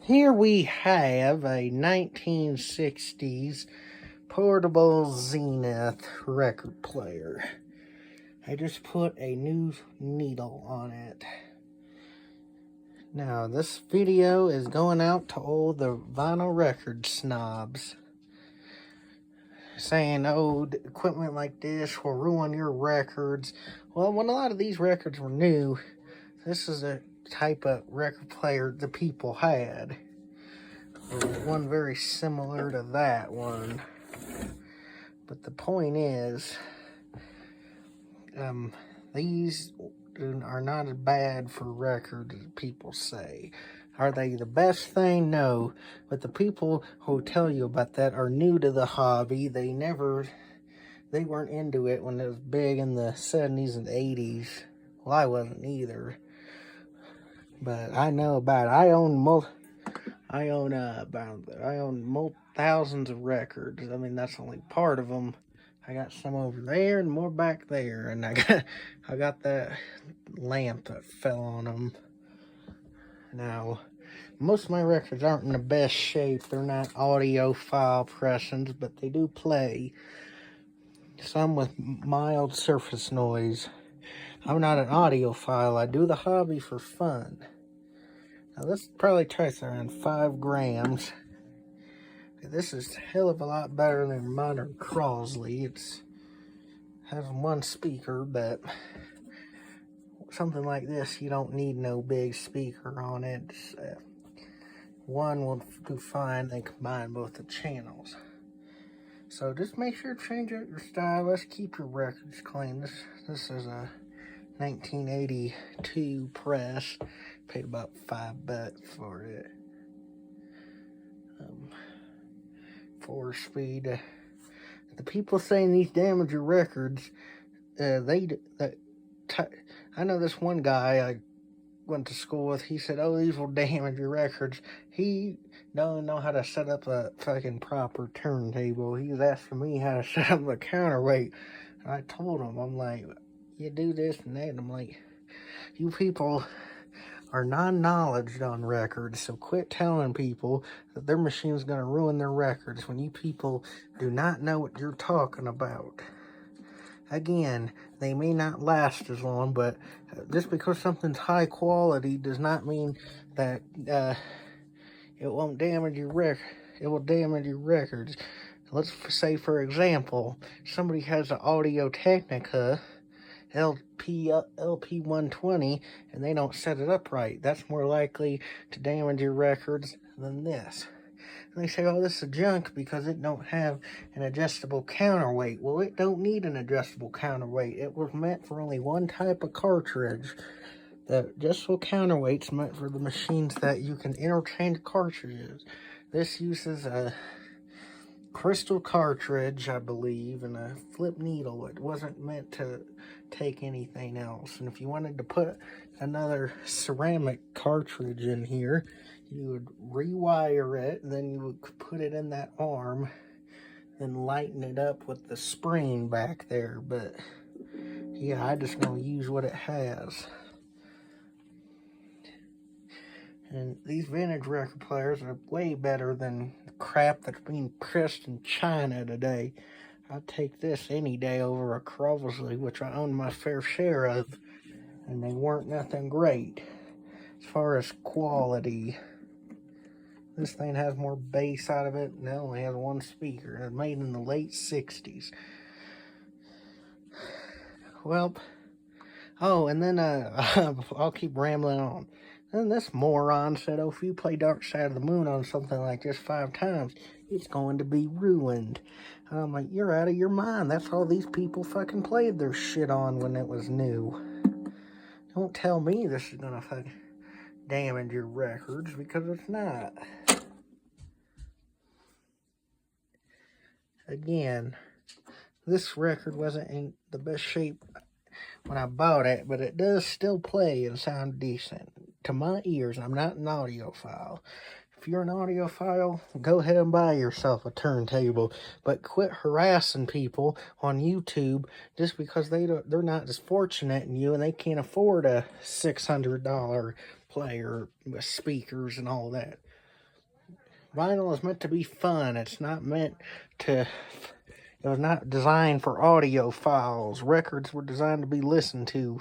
Here we have a 1960s portable Zenith record player. I just put a new needle on it. Now, this video is going out to all the vinyl record snobs, saying, oh, equipment like this will ruin your records. Well, when a lot of these records were new, this is a type of record player the people had. There was one very similar to that one. But the point is, these are not as bad for records as people say. Are they the best thing? No. But the people who tell you about that are new to the hobby. They weren't into it when it was big in the 70s and 80s. Well, I wasn't either. But I know about it. I own thousands of records. I mean, that's only part of them. I got some over there and more back there, and I got that lamp that fell on them. Now, most of my records aren't in the best shape. They're not audiophile pressings, but they do play. Some with mild surface noise. I'm not an audiophile. I do the hobby for fun. Now, this probably tries around 5 grams. This is a hell of a lot better than modern Crosley. It has one speaker, but something like this, you don't need no big speaker on it. One will do fine. They combine both the channels. So just make sure to change out your stylus. Keep your records clean. This is a 1982 press. Paid about $5 for it. 4-speed. The people saying these damage your records, I know this one guy I went to school with, he said, oh, these will damage your records. He don't know how to set up a fucking proper turntable. He was asking me how to set up a counterweight. And I told him, I'm like, you do this and that. And I'm like, you people are non-knowledge on records, so quit telling people that their machine's going to ruin their records when you people do not know what you're talking about. Again, they may not last as long, but just because something's high quality does not mean that it won't damage your record. It will damage your records. Let's say, for example, somebody has an Audio-Technica LP120 and they don't set it up right. That's more likely to damage your records than this. And they say, oh, this is junk because it don't have an adjustable counterweight. Well, it don't need an adjustable counterweight. It was meant for only one type of cartridge. The adjustable counterweight's meant for the machines that you can interchange cartridges. This uses a crystal cartridge, I believe, and a flip needle. It wasn't meant to take anything else. And if you wanted to put another ceramic cartridge in here, you would rewire it, and then you would put it in that arm, then lighten it up with the spring back there. But yeah, I just gonna use what it has. And these vintage record players are way better than the crap that's being pressed in China today. I'd take this any day over a Crosley, which I own my fair share of, and they weren't nothing great. As far as quality, this thing has more bass out of it, and it only has one speaker. It was made in the late 60s. Well, oh, and then I'll keep rambling on. Then this moron said, oh, if you play Dark Side of the Moon on something like this 5 times, it's going to be ruined. And I'm like, you're out of your mind. That's all these people fucking played their shit on when it was new. Don't tell me this is going to fucking damage your records, because it's not. Again, this record wasn't in the best shape when I bought it, but it does still play and sound decent to my ears. I'm not an audiophile. If you're an audiophile, go ahead and buy yourself a turntable, but quit harassing people on YouTube just because they're not as fortunate as you and they can't afford a $600 player with speakers and all that. Vinyl is meant to be fun. It's not meant to... It was not designed for audiophiles. Records were designed to be listened to.